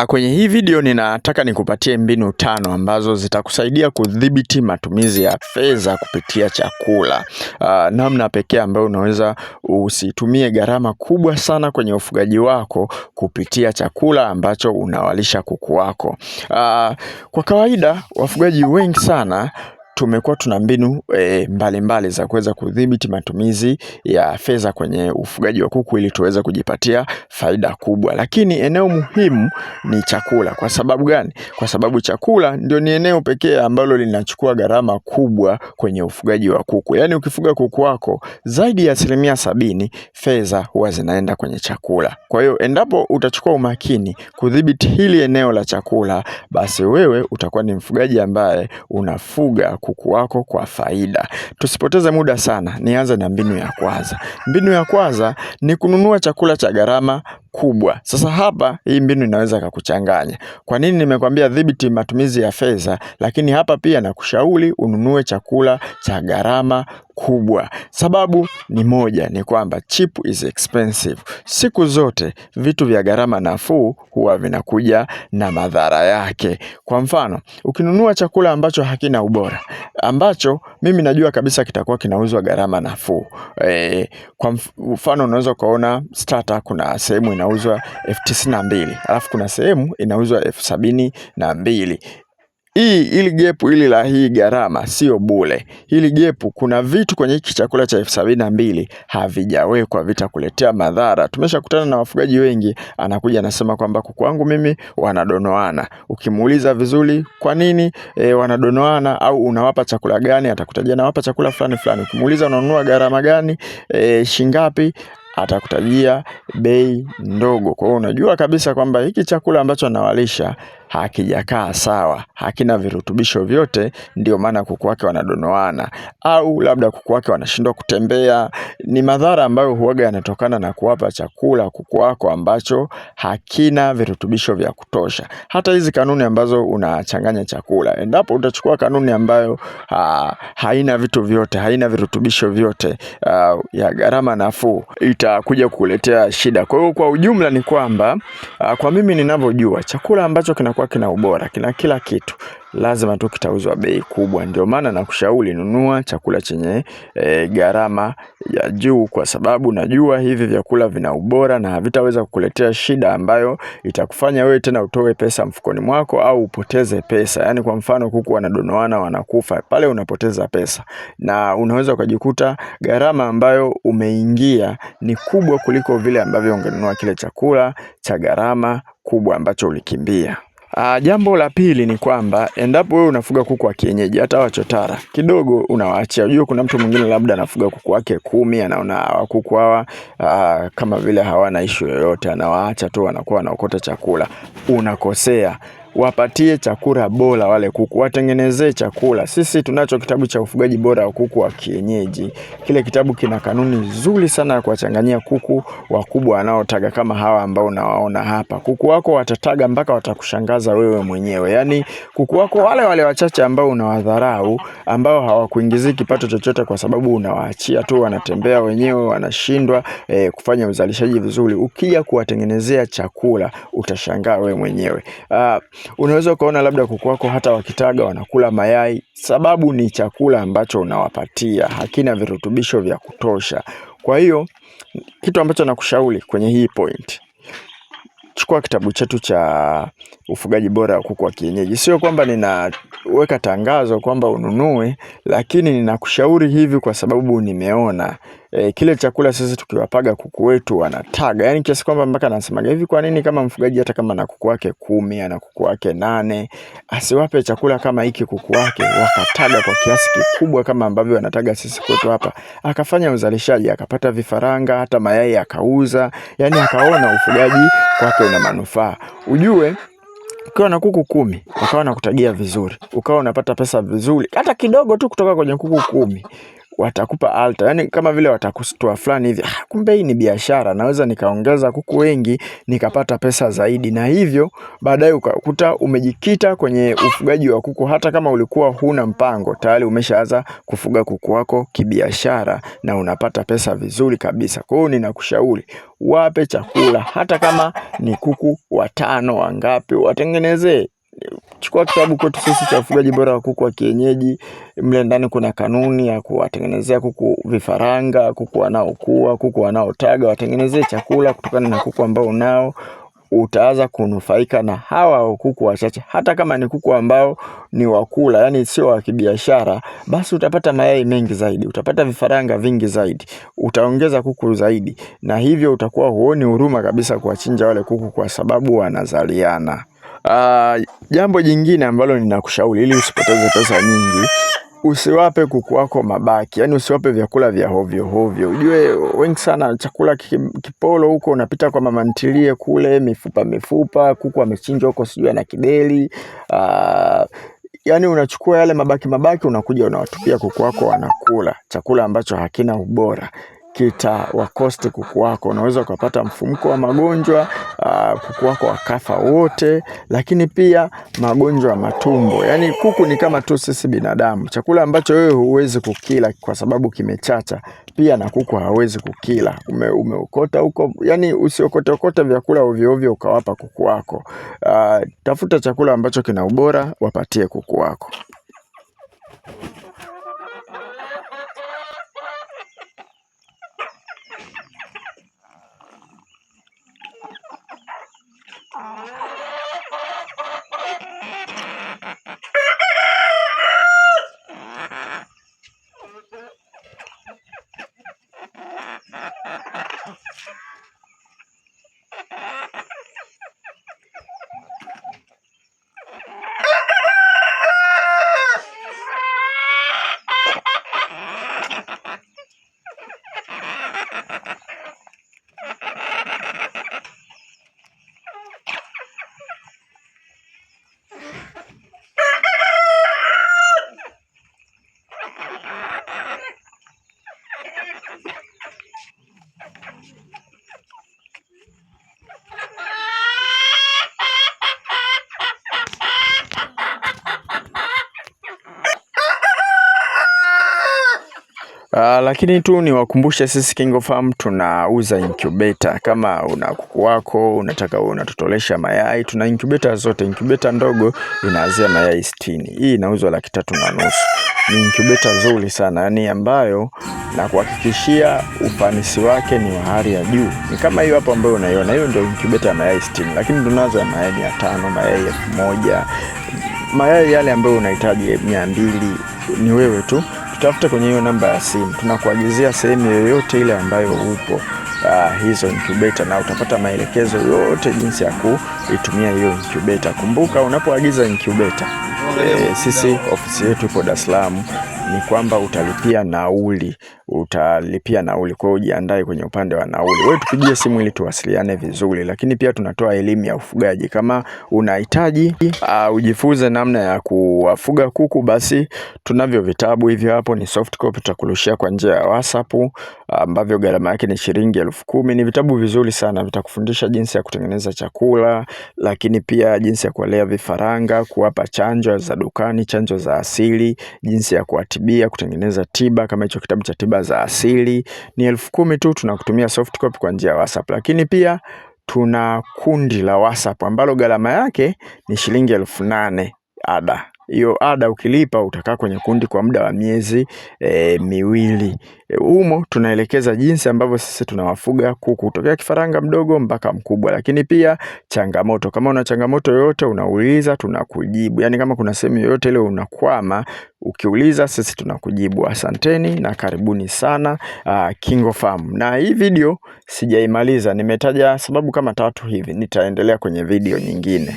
Kwenye hii video ninataka nikupatie mbinu 5 ambazo zitakusaidia kudhibiti matumizi ya fedha kupitia chakula. Namna pekee ambayo unaweza usitumie gharama kubwa sana kwenye ufugaji wako kupitia chakula ambacho unawalisha kuku wako. Kwa kawaida wafugaji wengi sana tumekuwa tuna mbinu mbalimbali za kuweza kudhibiti matumizi ya fedha kwenye ufugaji wa kuku ili tuweze kujipatia faida kubwa. Lakini eneo muhimu ni chakula. Kwa sababu gani? Kwa sababu chakula ndio ni eneo pekee ambalo linachukua gharama kubwa kwenye ufugaji wa kuku. Yaani ukifuga kuku wako zaidi ya 70% fedha huwa zinaenda kwenye chakula. Kwa hiyo endapo utachukua umakini kudhibiti hili eneo la chakula, basi wewe utakuwa ni mfugaji ambaye unafuga kuku wako kwa faida. Tusipoteze muda sana, nianze na mbinu ya kwanza. Mbinu ya kwanza ni kununua chakula cha gharama kubwa. Sasa hapa hii mbinu inaweza kukuchanganya. Kwa nini nimekwambia dhibiti matumizi ya fedha, lakini hapa pia nakushauri ununue chakula cha gharama kubwa. Sababu ni moja, ni kwamba cheap is expensive. Siku zote vitu vya gharama nafuu huwa vinakuja na madhara yake. Kwa mfano, ukinunua chakula ambacho hakina ubora, ambacho mimi najua kabisa kitakuwa kinauzwa gharama nafuu. Kwa mfano unaweza kuona starter kuna sehemu inauzwa 92,000, alafu kuna sehemu inauzwa 72,000. Hili gepu hili la hii gharama sio bure. Hili gepu kuna vitu kwenye hiki chakula cha 72,000 havijawekwa, vitakuletea madhara. Tumeshakutana na wafugaji wengi, anakuja anasema kwamba kuku wangu mimi wanadonoana. Ukimuuliza vizuri kwa nini wanadonoana au unawapa chakula gani, atakutajia nawapa chakula fulani fulani. Ukimuuliza unanunua gharama gani, shingapi, atakutajia bei ndogo. Kwa hiyo unajua kabisa kwamba hiki chakula ambacho anawalisha hakijakaa sawa, hakina virutubisho vyote, ndio maana kuku wake wanadonoana, au labda kuku wake wanashindwa kutembea. Ni madhara ambayo huwaga yanatokana na kuwapa chakula kuku wako ambacho hakina virutubisho vya kutosha. Hata hizi kanuni ambazo unachanganya chakula, endapo utachukua kanuni ambayo haina vitu vyote, haina virutubisho vyote, ya gharama nafuu, itakuja kukuletea shida. Kwa hiyo kwa ujumla ni kwamba kwa mimi ninavyojua, chakula ambacho kinakuwa kina ubora, kina kila kitu, lazima tu kitauzwa bei kubwa. Ndio maana nakushauri nunua chakula chenye gharama ya juu, kwa sababu najua hivi vyakula vina ubora na havitaweza kukuletea shida ambayo itakufanya wewe tena utoe pesa mfukoni mwako au upoteze pesa. Yaani kwa mfano kuku wanadonoana wanakufa, pale unapoteza pesa na unaweza ukajikuta gharama ambayo umeingia ni kubwa kuliko vile ambavyo ungenunua kile chakula cha gharama kubwa ambacho ulikimbia. Jambo la pili ni kwamba endapo wewe unafuga kuku wa kienyeji, hata wachotara kidogo unawaachia. Unajua kuna mtu mwingine labda anafuga kuku wake 10, anaona kuku hawa kama vile hawana issue yoyote, anawaacha tu wanakuwa wanaokota chakula. Unakosea. Wapatie chakula bora wale kuku, watengenezee chakula. Sisi tunacho kitabu cha ufugaji bora wa kuku wa kienyeji. Kile kitabu kina kanuni nzuri sana ya kuwachanganyia kuku wakubwa wanaotaga kama hawa ambao unawaona hapa. Kuku wako watataga mpaka watakushangaza wewe mwenyewe. Yaani kuku wako wale wachache ambao unawadharau, ambao hawakuingizii kipato chochote kwa sababu unawaachia tu wanatembea wenyewe, wanashindwa kufanya uzalishaji vizuri, ukija kuwatengenezea chakula utashangaa wewe mwenyewe. Unaweza ukaona labda kuku wako hata wakitaga wanakula mayai, sababu ni chakula ambacho unawapatia hakina virutubisho vya kutosha. Kwa hiyo kitu ambacho nakushauri kwenye hii point, chukua kitabu chetu cha ufugaji bora wa kuku wa kienyeji. Sio kwamba ninaweka tangazo kwamba ununue, lakini ninakushauri hivi kwa sababu nimeona kile chakula sisi tukiwapaga kuku wetu wanataga. Yaani kiasi kwamba mpaka nasemaga hivi, kwa nini kama mfugaji hata kama na kuku wake 10 na kuku wake 8 asiwape chakula kama hiki kuku wake wakataga kwa kiasi kikubwa kama ambavyo wanataga sisi kwetu hapa, akafanya uzalishaji, akapata vifaranga, hata mayai akauza, yani akaona ufugaji kwake una manufaa. Ujue ukiwa na kuku 10 ukawa nakutagia vizuri, ukawa unapata pesa vizuri hata kidogo tu kutoka kwenye kuku 10, watakupa alta, yani kama vile watakustoa fulani hivi, kumbe hii ni biashara, naweza nikaongeza kuku wengi nikapata pesa zaidi. Na hivyo baadaye ukakuta umejikita kwenye ufugaji wa kuku, hata kama ulikuwa huna mpango, tayari umeshaanza kufuga kuku wako kibiashara na unapata pesa vizuri kabisa. Kwa hiyo ninakushauri wape chakula, hata kama ni kuku 5 wangapi, watengenezee. Chukua kitabu kwetu sisi cha ufugaji bora wa kuku wa kienyeji, mle ndani kuna kanuni ya kuwatengenezea kuku vifaranga, kuku wanaokua, kuku wanaotaga, watengenezee chakula kutokana na kuku ambao unao. Utaanza kunufaika na hawa kuku wachache, hata kama ni kuku ambao ni wakula, yani sio wa kibiashara, basi utapata mayai mengi zaidi, utapata vifaranga vingi zaidi, utaongeza kuku zaidi, na hivyo utakuwa huoni huruma kabisa kuwachinja wale kuku kwa sababu wanazaliana. Jambo jingine ambalo ninakushauri ili usipoteze pesa nyingi, usiwape kuku wako mabaki, yani usiwape vyakula vya hovyo hovyo. Ujue wengi sana chakula kipolo huko, unapita kwa mama ntilie kule, mifupa, kuku amechinjwa huko sijui na kideli. Yani unachukua yale mabaki unakuja unawatupia kuku wako wanakula chakula ambacho hakina ubora. Wakosti kuku wako, unaweza ukapata mfumuko wa magonjwa, kuku wako wakafa wote, lakini pia magonjwa ya matumbo. Yani kuku ni kama tu sisi binadamu, chakula ambacho wewe huwezi kukila kwa sababu kimechacha, pia na kuku hawezi kukila. Umeokota huko, yani usiokote vyakula ovyo ovyo ukawapa kuku wako. Tafuta chakula ambacho kina ubora, wapatie kuku wako. Lakini tu niwakumbushe sisi KingoFarm tunauza incubator. Kama una kuku wako unataka unatotolesha mayai, tuna incubator zote. Incubator ndogo inaanzia mayai 60. Hii inauzwa 3,500. Ni incubator nzuri sana, yani ambayo na kuhakikishia ufanisi wake ni wa hali ya juu. Ni kama hiyo hapo ambayo unaiona, hiyo ndio incubator ya mayai 60. Lakini tunazo mayai 500, mayai 1000, mayai yale ambayo unahitaji 200. Ni wewe tu tutafute kwenye hiyo namba ya simu, tunakuagizia sehemu yoyote ile ambayo upo hizo incubator, na utapata maelekezo yote jinsi ya kuitumia hiyo incubator. Kumbuka unapoagiza incubator, sisi ofisi yetu ipo Dar es Salaam, ni kwamba utalipia nauli. Kwa hiyo ujiandae kwenye upande wa nauli. Wewe tupigie simu ili tuwasiliane vizuri. Lakini pia tunatoa elimu ya ufugaji. Kama unahitaji ujifunze namna ya kuwafuga kuku, basi tunavyo vitabu hivyo hapo, ni soft copy, tutakurushia kwa njia ya WhatsApp, ambavyo gharama yake ni shilingi 10,000. Ni vitabu vizuri sana, vitakufundisha jinsi ya kutengeneza chakula, lakini pia jinsi ya kuwalea vifaranga, kuwapa chanjo za dukani, chanjo za asili, jinsi ya kuwatibia, kutengeneza tiba kama hicho kitabu cha tiba za asili. Ni 10,000 tu, tunakutumia soft copy kwa njia ya WhatsApp. Lakini pia tuna kundi la WhatsApp ambalo gharama yake ni shilingi 8,000 ada. Hiyo ada ukilipa utakaa kwenye kundi kwa muda wa miezi 2. Humo tunaelekeza jinsi ambavyo sisi tunawafuga kuku kutokea kifaranga mdogo mpaka mkubwa. Lakini pia changamoto, kama una changamoto yoyote unauliza, tunakujibu. Yani kama kuna sehemu yoyote ile unakwama, ukiuliza sisi tunakujibu. Asanteni na karibuni sana KingoFarm. Na hii video sijaimaliza, nimetaja sababu kama 3 hivi, nitaendelea kwenye video nyingine.